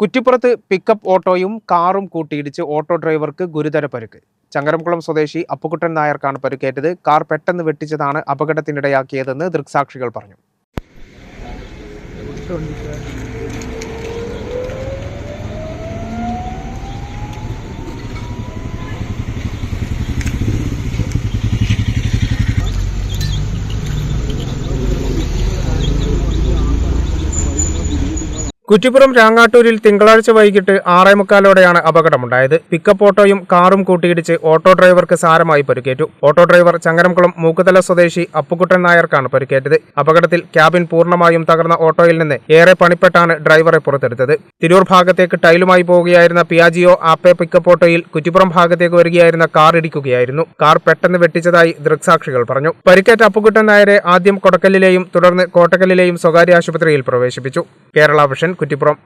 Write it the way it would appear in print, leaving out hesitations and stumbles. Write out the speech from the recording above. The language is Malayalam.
കുറ്റിപ്പുറത്ത് പിക്കപ്പ് ഓട്ടോയും കാറും കൂട്ടിയിടിച്ച് ഓട്ടോ ഡ്രൈവർക്ക് ഗുരുതര പരിക്ക്. ചങ്ങരംകുളം സ്വദേശി അപ്പുക്കുട്ടൻ നായർക്കാണ് പരിക്കേറ്റത്. കാർ പെട്ടെന്ന് വെട്ടിച്ചതാണ് അപകടത്തിനിടയാക്കിയതെന്ന് ദൃക്സാക്ഷികൾ പറഞ്ഞു. കുറ്റിപ്പുറം രാങ്ങാട്ടൂരിൽ തിങ്കളാഴ്ച വൈകിട്ട് 6:45 അപകടമുണ്ടായത്. പിക്കപ്പ് ഓട്ടോയും കാറും കൂട്ടിയിടിച്ച് ഓട്ടോ ഡ്രൈവർക്ക് സാരമായി പരിക്കേറ്റു. ഓട്ടോ ഡ്രൈവർ ചങ്ങരംകുളം മൂക്കുതല സ്വദേശി അപ്പുക്കുട്ടൻ നായർക്കാണ് പരിക്കേറ്റത്. അപകടത്തിൽ ക്യാബിൻ പൂർണ്ണമായും തകർന്ന ഓട്ടോയിൽ നിന്ന് ഏറെ പണിപ്പെട്ടാണ് ഡ്രൈവറെ പുറത്തെടുത്തത്. തിരൂർ ഭാഗത്തേക്ക് ടൈലുമായി പോവുകയായിരുന്ന പിയാജിയോ ആപ്പെ പിക്കപ്പ് ഓട്ടോയിൽ കുറ്റിപ്പുറം ഭാഗത്തേക്ക് വരികയായിരുന്ന കാർ ഇടിക്കുകയായിരുന്നു. കാർ പെട്ടെന്ന് വെട്ടിച്ചതായി ദൃക്സാക്ഷികൾ പറഞ്ഞു. പരിക്കേറ്റ അപ്പുക്കുട്ടൻ നായരെ ആദ്യം കൊടക്കലിലെയും തുടർന്ന് കോട്ടക്കലിലെയും സ്വകാര്യ ആശുപത്രിയിൽ പ്രവേശിപ്പിച്ചു. കേരള വിഷൻ കുറ്റിപ്പുറം.